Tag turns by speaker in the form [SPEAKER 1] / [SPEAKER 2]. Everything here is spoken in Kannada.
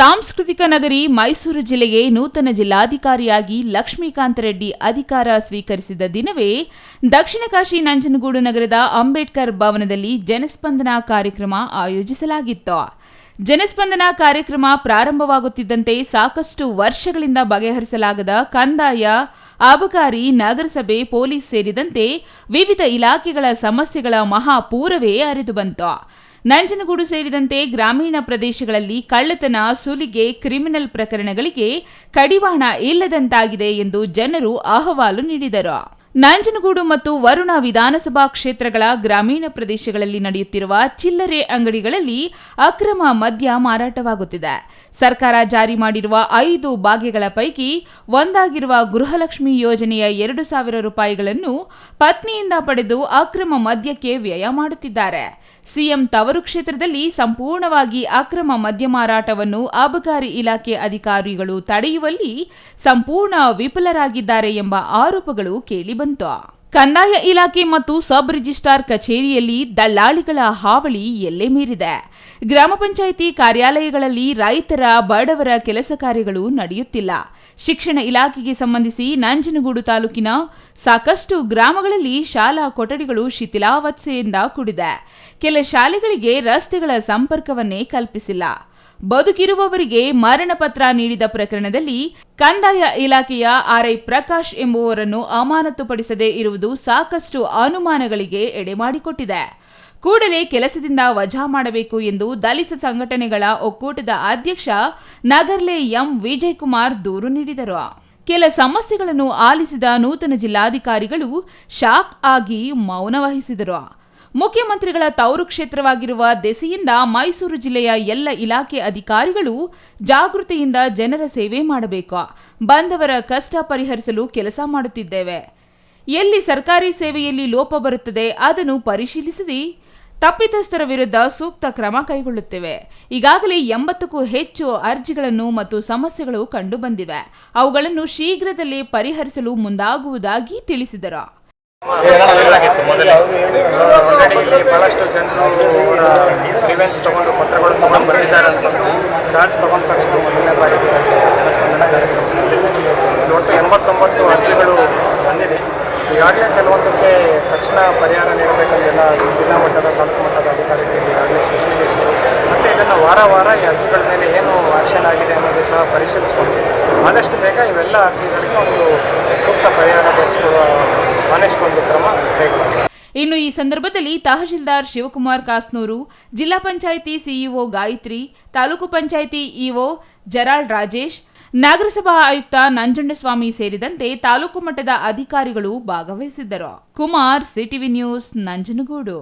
[SPEAKER 1] ಸಾಂಸ್ಕೃತಿಕ ನಗರಿ ಮೈಸೂರು ಜಿಲ್ಲೆಗೆ ನೂತನ ಜಿಲ್ಲಾಧಿಕಾರಿಯಾಗಿ ಲಕ್ಷ್ಮೀಕಾಂತ ರೆಡ್ಡಿ ಅಧಿಕಾರ ಸ್ವೀಕರಿಸಿದ ದಿನವೇ ದಕ್ಷಿಣ ಕಾಶಿ ನಂಜನಗೂಡು ನಗರದ ಅಂಬೇಡ್ಕರ್ ಭವನದಲ್ಲಿ ಜನಸ್ಪಂದನ ಕಾರ್ಯಕ್ರಮ ಆಯೋಜಿಸಲಾಗಿತ್ತು. ಜನಸ್ಪಂದನ ಕಾರ್ಯಕ್ರಮ ಪ್ರಾರಂಭವಾಗುತ್ತಿದ್ದಂತೆ ಸಾಕಷ್ಟು ವರ್ಷಗಳಿಂದ ಬಗೆಹರಿಸಲಾಗದ ಕಂದಾಯ, ಅಬಕಾರಿ, ನಗರಸಭೆ, ಪೊಲೀಸ್ ಸೇರಿದಂತೆ ವಿವಿಧ ಇಲಾಖೆಗಳ ಸಮಸ್ಯೆಗಳ ಮಹಾಪೂರವೇ ಹರಿದು ಬಂತು. ನಂಜನಗೂಡು ಸೇರಿದಂತೆ ಗ್ರಾಮೀಣ ಪ್ರದೇಶಗಳಲ್ಲಿ ಕಳ್ಳತನ, ಸುಲಿಗೆ, ಕ್ರಿಮಿನಲ್ ಪ್ರಕರಣಗಳಿಗೆ ಕಡಿವಾಣ ಇಲ್ಲದಂತಾಗಿದೆ ಎಂದು ಜನರು ಅಹವಾಲು ನೀಡಿದರು. ನಂಜನಗೂಡು ಮತ್ತು ವರುಣ ವಿಧಾನಸಭಾ ಕ್ಷೇತ್ರಗಳ ಗ್ರಾಮೀಣ ಪ್ರದೇಶಗಳಲ್ಲಿ ನಡೆಯುತ್ತಿರುವ ಚಿಲ್ಲರೆ ಅಂಗಡಿಗಳಲ್ಲಿ ಅಕ್ರಮ ಮದ್ಯ ಮಾರಾಟವಾಗುತ್ತಿದೆ. ಸರ್ಕಾರ ಜಾರಿ ಮಾಡಿರುವ 5 ಭಾಗ್ಯಗಳ ಪೈಕಿ ಒಂದಾಗಿರುವ ಗೃಹಲಕ್ಷ್ಮಿ ಯೋಜನೆಯ 2,000 ರೂಪಾಯಿಗಳನ್ನು ಪತ್ನಿಯಿಂದ ಪಡೆದು ಅಕ್ರಮ ಮದ್ಯಕ್ಕೆ ವ್ಯಯ ಮಾಡುತ್ತಿದ್ದಾರೆ. ಸಿಎಂ ತವರು ಕ್ಷೇತ್ರದಲ್ಲಿ ಸಂಪೂರ್ಣವಾಗಿ ಅಕ್ರಮ ಮದ್ಯ ಮಾರಾಟವನ್ನು ಅಬಕಾರಿ ಇಲಾಖೆ ಅಧಿಕಾರಿಗಳು ತಡೆಯುವಲ್ಲಿ ಸಂಪೂರ್ಣ ವಿಫಲರಾಗಿದ್ದಾರೆ ಎಂಬ ಆರೋಪಗಳು ಕೇಳಿಬಂತು. ಕಂದಾಯ ಇಲಾಖೆ ಮತ್ತು ಸಬ್ ರಿಜಿಸ್ಟ್ರಾರ್ ಕಚೇರಿಯಲ್ಲಿ ದಳ್ಳಾಳಿಗಳ ಹಾವಳಿ ಎಲ್ಲೆ ಮೀರಿದೆ. ಗ್ರಾಮ ಪಂಚಾಯಿತಿ ಕಾರ್ಯಾಲಯಗಳಲ್ಲಿ ರೈತರ, ಬಡವರ ಕೆಲಸ ಕಾರ್ಯಗಳು ನಡೆಯುತ್ತಿಲ್ಲ. ಶಿಕ್ಷಣ ಇಲಾಖೆಗೆ ಸಂಬಂಧಿಸಿ ನಂಜನಗೂಡು ತಾಲೂಕಿನ ಸಾಕಷ್ಟು ಗ್ರಾಮಗಳಲ್ಲಿ ಶಾಲಾ ಕೊಠಡಿಗಳು ಶಿಥಿಲಾವಸ್ಥೆಯಿಂದ ಕೂಡಿದೆ. ಕೆಲ ಶಾಲೆಗಳಿಗೆ ರಸ್ತೆಗಳ ಸಂಪರ್ಕವನ್ನೇ ಕಲ್ಪಿಸಿಲ್ಲ. ಬದುಕಿರುವವರಿಗೆ ಮರಣ ಪತ್ರ ನೀಡಿದ ಪ್ರಕರಣದಲ್ಲಿ ಕಂದಾಯ ಇಲಾಖೆಯ ಆರ್ಐ ಪ್ರಕಾಶ್ ಎಂಬುವರನ್ನು ಅಮಾನತುಪಡಿಸದೇ ಇರುವುದು ಸಾಕಷ್ಟು ಅನುಮಾನಗಳಿಗೆ ಎಡೆಮಾಡಿಕೊಟ್ಟಿದೆ. ಕೂಡಲೇ ಕೆಲಸದಿಂದ ವಜಾ ಮಾಡಬೇಕು ಎಂದು ದಲಿತ ಸಂಘಟನೆಗಳ ಒಕ್ಕೂಟದ ಅಧ್ಯಕ್ಷ ನಗರ್ಲೆ ಎಂ ವಿಜಯಕುಮಾರ್ ದೂರು ನೀಡಿದರು. ಕೆಲ ಸಮಸ್ಯೆಗಳನ್ನು ಆಲಿಸಿದ ನೂತನ ಜಿಲ್ಲಾಧಿಕಾರಿಗಳು ಶಾಕ್ ಆಗಿ ಮೌನ ವಹಿಸಿದರು. ಮುಖ್ಯಮಂತ್ರಿಗಳ ತವರು ಕ್ಷೇತ್ರವಾಗಿರುವ ದೆಸೆಯಿಂದ ಮೈಸೂರು ಜಿಲ್ಲೆಯ ಎಲ್ಲ ಇಲಾಖೆ ಅಧಿಕಾರಿಗಳು ಜಾಗೃತಿಯಿಂದ ಜನರ ಸೇವೆ ಮಾಡಬೇಕು. ಬಂದವರ ಕಷ್ಟ ಪರಿಹರಿಸಲು ಕೆಲಸ ಮಾಡುತ್ತಿದ್ದೇವೆ. ಎಲ್ಲಿ ಸರ್ಕಾರಿ ಸೇವೆಯಲ್ಲಿ ಲೋಪ ಬರುತ್ತದೆ ಅದನ್ನು ಪರಿಶೀಲಿಸಿ ತಪ್ಪಿತಸ್ಥರ ವಿರುದ್ಧ ಸೂಕ್ತ ಕ್ರಮ ಕೈಗೊಳ್ಳುತ್ತೇವೆ. ಈಗಾಗಲೇ 80ಕ್ಕೂ ಹೆಚ್ಚು ಅರ್ಜಿಗಳನ್ನು ಮತ್ತು ಸಮಸ್ಯೆಗಳು ಕಂಡುಬಂದಿವೆ. ಅವುಗಳನ್ನು ಶೀಘ್ರದಲ್ಲೇ ಪರಿಹರಿಸಲು ಮುಂದಾಗುವುದಾಗಿ ತಿಳಿಸಿದರು.
[SPEAKER 2] ಬಹಳಷ್ಟು ಜನರು ಗ್ರೀವೆನ್ಸ್ ತಗೊಂಡು ಪತ್ರಗಳು ತಗೊಂಡು ಬಂದಿದ್ದಾರೆ ಅಂತಂದು ಚಾರ್ಜ್ ತಗೊಂಡ ತಕ್ಷಣ ಮೊದಲನೇ ಬಾರಿಗೆ ಜನಸ್ಪಂದನ ಕಾರ್ಯಕ್ರಮದಲ್ಲಿ ಒಟ್ಟು 89 ಅರ್ಜಿಗಳು ಬಂದಿದೆ. ಈಗಾಗಲೇ ಕೆಲವೊಂದಕ್ಕೆ ತಕ್ಷಣ ಪರಿಹಾರ ನೀಡಬೇಕಂತೆಲ್ಲ ಜಿಲ್ಲಾ ಮಟ್ಟದ, ತಾಲೂಕು ಮಟ್ಟದ ಅಧಿಕಾರಿಗಳಿಗೆ ಈಗಾಗಲೇ ಸೂಚನೆ ಇದೆ. ಮತ್ತು ಇದನ್ನು ವಾರ ಈ ಅರ್ಜಿಗಳ ಮೇಲೆ ಏನು ಆಕ್ಷನ್ ಆಗಿದೆ ಅನ್ನೋದು ಸಹ ಪರಿಶೀಲಿಸಿಕೊಂಡು ಆದಷ್ಟು ಬೇಗ ಇವೆಲ್ಲ ಅರ್ಜಿಗಳಿಗೆ ಒಂದು ಸೂಕ್ತ ಪರಿಹಾರ ದೊರಕಿಸಿಕೊಳ್ಳುವ ಆನೆಸ್ಟ್ ಒಂದು ಕ್ರಮ ಕೈಗೊಳ್ಳುತ್ತದೆ.
[SPEAKER 1] ಇನ್ನು ಈ ಸಂದರ್ಭದಲ್ಲಿ ತಹಶೀಲ್ದಾರ್ ಶಿವಕುಮಾರ್ ಕಾಸ್ನೂರು, ಜಿಲ್ಲಾ ಪಂಚಾಯಿತಿ ಸಿಇಒ ಗಾಯತ್ರಿ, ತಾಲೂಕು ಪಂಚಾಯಿತಿ ಇಒ ಜರಾಲ್ಡ್ ರಾಜೇಶ್, ನಗರಸಭಾ ಆಯುಕ್ತ ನಂಜುಂಡಸ್ವಾಮಿ ಸೇರಿದಂತೆ ತಾಲೂಕು ಮಟ್ಟದ ಅಧಿಕಾರಿಗಳು ಭಾಗವಹಿಸಿದ್ದರು. Kumar, CTV news, Nanjangud.